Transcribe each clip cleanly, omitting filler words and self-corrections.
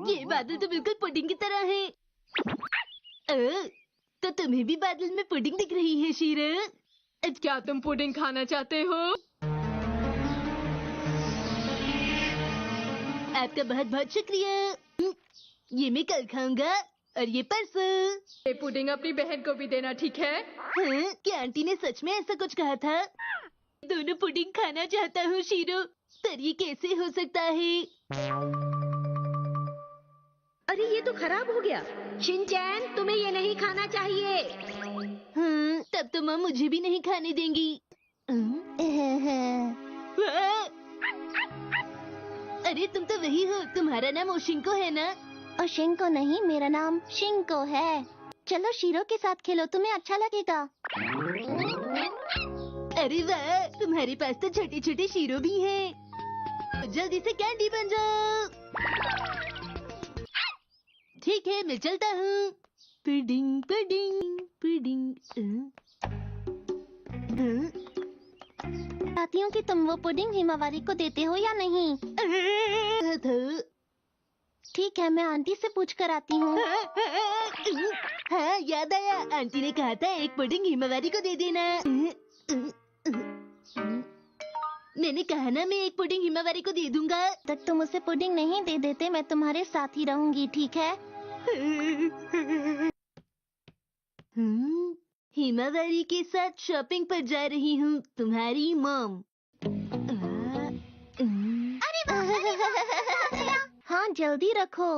ये बादल तो बिल्कुल पुडिंग की तरह है। तो तुम्हें भी बादल में पुडिंग दिख रही है शीरो? क्या तुम पुडिंग खाना चाहते हो? आपका बहुत बहुत शुक्रिया। ये मैं कल खाऊंगा और ये परसों। ये पुडिंग अपनी बहन को भी देना, ठीक है? हाँ, क्या आंटी ने सच में ऐसा कुछ कहा था? दोनों पुडिंग खाना चाहता हूँ शीरो, पर ये कैसे हो सकता है? अरे ये तो खराब हो गया। शिनचैन, तुम्हें ये नहीं खाना चाहिए। हाँ, तब तो माँ मुझे भी नहीं खाने देंगी। अरे तुम तो वही हो, तुम्हारा नाम ओशिंको है ना? ओशिंको नहीं, मेरा नाम शिंको है। चलो शीरो के साथ खेलो, तुम्हें अच्छा लगेगा। अरे वाह, तुम्हारे पास तो छोटे छोटे शीरो भी हैं। तो जल्दी से कैंडी बन जाओ। ठीक है, मैं चलता हूँ। Pudding pudding pudding. चाहती हूँ कि तुम वो पुडिंग हिमावारी को देते हो या नहीं। ठीक है, मैं आंटी से पूछ कर आती हूँ। हाँ, याद आया, आंटी ने कहा था एक पुडिंग हिमावारी को दे देना। मैंने कहा ना, मैं एक पुडिंग हिमावारी को दे दूंगा। तक तुम उसे पुडिंग नहीं दे देते, मैं तुम्हारे साथ ही रहूंगी, ठीक है? हिमावारी के साथ शॉपिंग पर जा रही हूँ, तुम्हारी मॉम। हाँ, जल्दी रखो।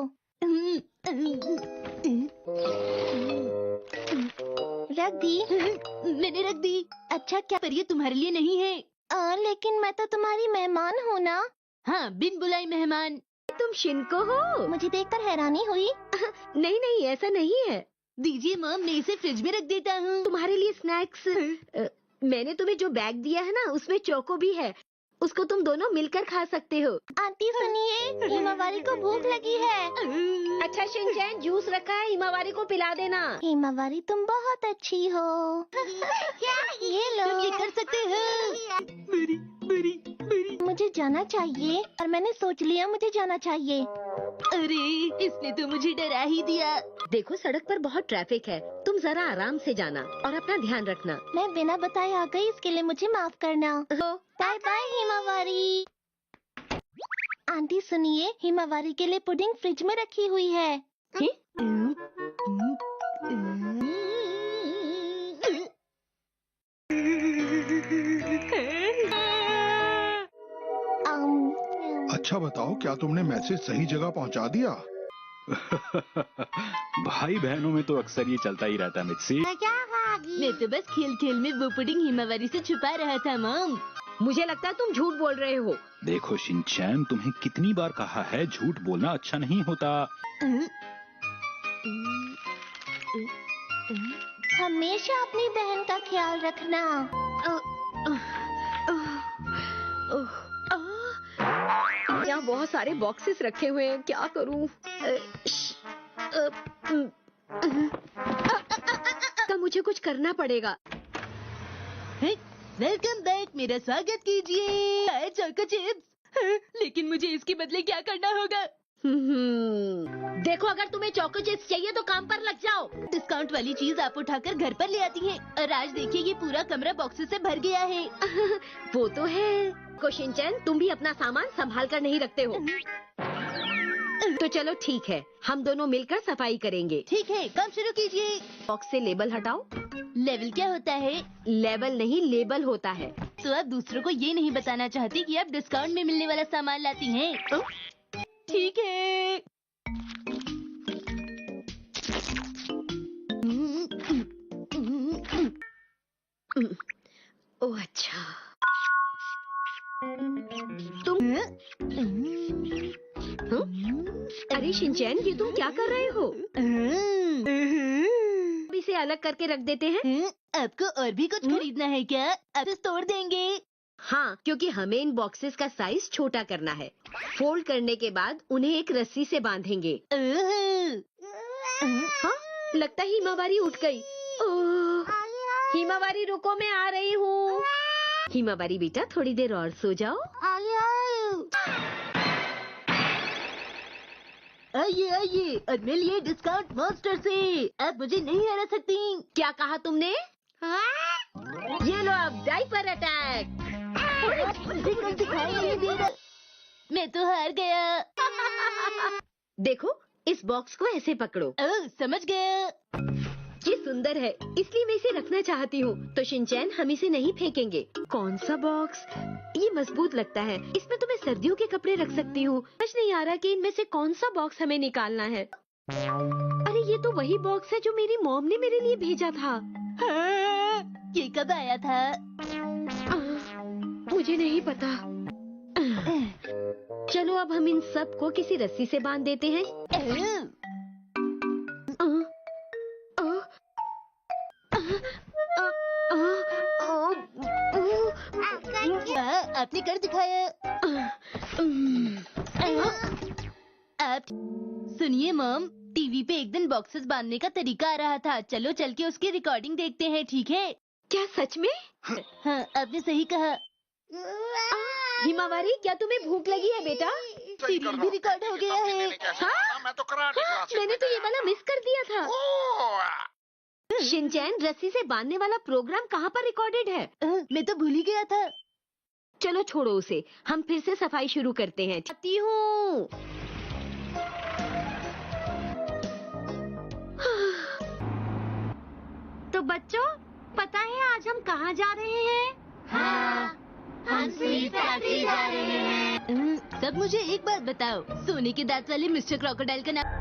रख दी। मैंने रख दी। अच्छा, क्या? पर ये तुम्हारे लिए नहीं है। लेकिन मैं तो तुम्हारी मेहमान हूँ ना। हाँ, बिन बुलाई मेहमान। तुम शिनको हो? मुझे देखकर हैरानी हुई। नहीं नहीं, ऐसा नहीं है। दीजिए मॉम, मैं इसे फ्रिज में रख देता हूँ। तुम्हारे लिए स्नैक्स। मैंने तुम्हें जो बैग दिया है ना, उसमें चोको भी है। उसको तुम दोनों मिलकर खा सकते हो। आंटी सुनिए, हिमावारी को भूख लगी है। अच्छा शिनचैन, जूस रखा है, हिमावारी को पिला देना। हिमावारी, तुम बहुत अच्छी हो। ये लो। तुम ये कर सकते हो। मेरी मेरी मेरी। मुझे जाना चाहिए, और मैंने सोच लिया मुझे जाना चाहिए। अरे, इसने तो मुझे डरा ही दिया। देखो, सड़क पर बहुत ट्रैफिक है, तुम जरा आराम से जाना और अपना ध्यान रखना। मैं बिना बताए आ गई, इसके लिए मुझे माफ करना। Bye bye Himawari. आंटी सुनिए, हिमावारी के लिए पुडिंग फ्रिज में रखी हुई है। अच्छा बताओ, क्या तुमने मैसेज सही जगह पहुंचा दिया? भाई बहनों में तो अक्सर ये चलता ही रहता है मित्सी। मैं तो बस खेल खेल में वो पुडिंग हिमावारी से छुपा रहा था मॉम। मुझे लगता है तुम झूठ बोल रहे हो। देखो शिनचैन, तुम्हें कितनी बार कहा है, झूठ बोलना अच्छा नहीं होता। हमेशा अपनी बहन का ख्याल रखना। यहाँ बहुत सारे बॉक्सेस रखे हुए हैं, क्या करूँ? मुझे कुछ करना पड़ेगा। वेलकम बैक, मेरा स्वागत कीजिए। Choco chips. लेकिन मुझे इसके बदले क्या करना होगा? देखो, अगर तुम्हें चोको चिप्स चाहिए तो काम पर लग जाओ। डिस्काउंट वाली चीज आप उठाकर घर पर ले आती हैं, और आज देखिए ये पूरा कमरा बॉक्सेस से भर गया है। वो तो है। शिनचैन, तुम भी अपना सामान संभाल कर नहीं रखते हो। तो चलो ठीक है, हम दोनों मिलकर सफाई करेंगे। ठीक है, काम शुरू कीजिए। बॉक्स से लेबल हटाओ। लेवल क्या होता है? लेवल नहीं, लेबल होता है। तो आप दूसरों को ये नहीं बताना चाहती कि आप डिस्काउंट में मिलने वाला सामान लाती हैं? ठीक है। ओह अच्छा। तुम अरे शिनचैन, ये तुम क्या कर रहे हो? इसे अलग करके रख देते हैं। आपको और भी कुछ खरीदना है क्या? आप इसे तोड़ देंगे। हाँ, क्योंकि हमें इन बॉक्सेस का साइज छोटा करना है। फोल्ड करने के बाद उन्हें एक रस्सी से बांधेंगे। हाँ, लगता है हिमावारी उठ गई। ओह, हिमावारी रुको, मैं आ रही हूँ। हिमावारी बेटा, थोड़ी देर और सो जाओ। आइए आइए और मिलिए डिस्काउंट मास्टर से। अब मुझे नहीं हरा सकती। क्या कहा तुमने? ये लो अब डायपर अटैक। मुझे कुछ दिखाई नहीं दे रहा। मैं तो हार गया। देखो इस बॉक्स को ऐसे पकड़ो। ओह, समझ गया। ये सुंदर है इसलिए मैं इसे रखना चाहती हूँ। तो शिनचैन हम इसे नहीं फेंकेंगे। कौन सा बॉक्स? ये मजबूत लगता है। इसमें तो मैं सर्दियों के कपड़े रख सकती हूँ। समझ नहीं आ रहा कि इनमें से कौन सा बॉक्स हमें निकालना है। अरे ये तो वही बॉक्स है जो मेरी मॉम ने मेरे लिए भेजा था। हाँ, ये कब आया था? मुझे नहीं पता। चलो अब हम इन सब को किसी रस्सी से बांध देते हैं। आपने कर दिखाया। आप सुनिए मॉम, टीवी पे एक दिन बॉक्सेस बांधने का तरीका आ रहा था। चलो चल के उसकी रिकॉर्डिंग देखते हैं, ठीक है? क्या सच में? हाँ, आपने सही कहा। हिमावारी क्या तुम्हें भूख लगी है बेटा? सीरियल भी रिकॉर्ड हो गया है। हाँ? मैं तो कराटे हाँ, क्लासेस मैंने तो ये वाला मिस कर दिया था। ओह, शिनचैन रस्सी से बांधने वाला प्रोग्राम कहाँ पर रिकॉर्डेड है? मैं तो भूल ही गया था। चलो छोड़ो उसे, हम फिर से सफाई शुरू करते हैं। चाहती हूँ। तो बच्चों पता है आज हम कहाँ जा रहे हैं? हाँ, हम स्वीट फैक्ट्री जा रहे हैं। सब मुझे एक बात बताओ, सोने के दांत वाले मिस्टर क्रोकोडाइल का नाम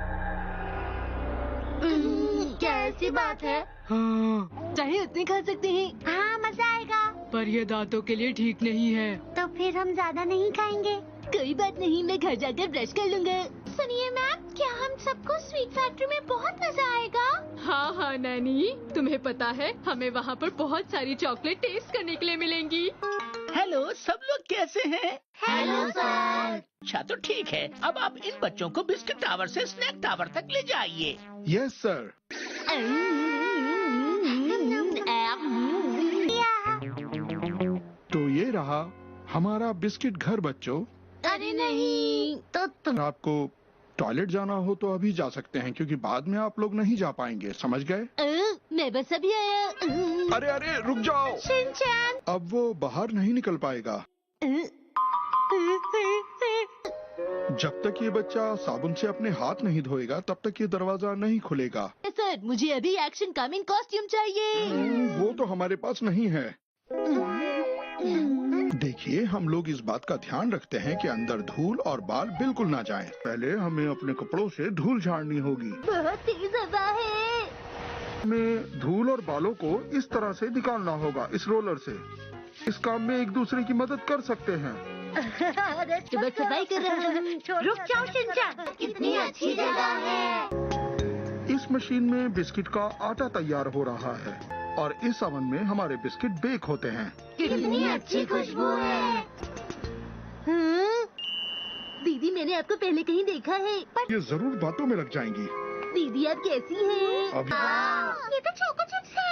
क्या ऐसी बात है? हाँ, चाहे उतने खा सकते हैं। हाँ, मजा आएगा। पर ये दांतों के लिए ठीक नहीं है। तो फिर हम ज्यादा नहीं खाएंगे। कोई बात नहीं, मैं घर जाकर ब्रश कर लूंगा। सुनिए मैम, क्या हम सबको स्वीट फैक्ट्री में बहुत मजा आएगा? हाँ हाँ नैनी, तुम्हें पता है हमें वहाँ पर बहुत सारी चॉकलेट टेस्ट करने के लिए मिलेंगी। हेलो, सब लोग कैसे हैं? Hello sir. अच्छा तो ठीक है, अब आप इन बच्चों को बिस्किट टावर से स्नैक टावर तक ले जाइए। Yes sir. तो ये रहा हमारा बिस्किट घर बच्चों। अरे नहीं, तो तुम आपको टॉयलेट जाना हो तो अभी जा सकते हैं, क्योंकि बाद में आप लोग नहीं जा पाएंगे, समझ गए? मैं बस अभी आया। अरे अरे रुक जाओ। शिनचैन। अब वो बाहर नहीं निकल पाएगा जब तक ये बच्चा साबुन से अपने हाथ नहीं धोएगा, तब तक ये दरवाजा नहीं खुलेगा। सर, मुझे अभी एक्शन कमिंग कॉस्ट्यूम चाहिए। वो तो हमारे पास नहीं है। देखिए, हम लोग इस बात का ध्यान रखते हैं कि अंदर धूल और बाल बिल्कुल ना जाएं। पहले हमें अपने कपड़ों से धूल झाड़नी होगी। बहुत तेज हवा है। हमें धूल और बालों को इस तरह से निकालना होगा, इस रोलर से। इस काम में एक दूसरे की मदद कर सकते हैं। सुबह सफाई कर रहा हूँ। रुक जाओ शिनचैन, कितनी अच्छी जगह है। इस मशीन में बिस्किट का आटा तैयार हो रहा है और इस ओवन में हमारे बिस्किट बेक होते हैं। कितनी अच्छी खुशबू है। हाँ? दीदी, मैंने आपको पहले कहीं देखा है। पर ये जरूर बातों में लग जाएंगी। दीदी, आप कैसी हैं? अभी ये तो चोको चिप्स है।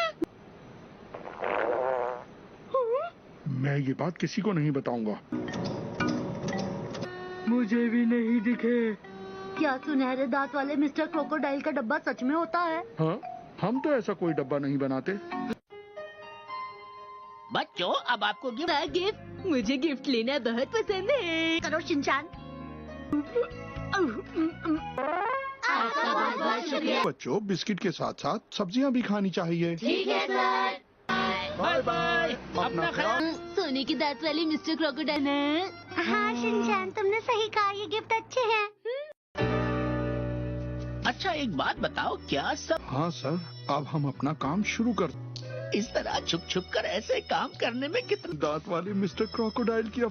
मैं ये बात किसी को नहीं बताऊंगा। मुझे भी नहीं दिखे। क्या सुनहरे दांत वाले मिस्टर क्रोकोडाइल का डब्बा सच में होता है? हाँ, हम तो ऐसा कोई डब्बा नहीं बनाते। बच्चों अब आपको गिफ्ट। गिफ्ट? मुझे गिफ्ट लेना बहुत पसंद है। करो शिनचैन। आपका बहुत बहुत शुक्रिया। बच्चों, बिस्किट के साथ साथ सब्जियां भी खानी चाहिए। ठीक है सर। बाय बाय, अपना ख्याल। सोने के दांत वाले मिस्टर क्रोकोडाइल। हाँ शिनचैन, तुमने सही कहा, ये गिफ्ट अच्छे हैं। अच्छा एक बात बताओ, क्या सब हाँ सर, अब हम अपना काम शुरू कर। इस तरह छुप छुप कर ऐसे काम करने में कितना दांत वाले मिस्टर क्रोकोडाइल की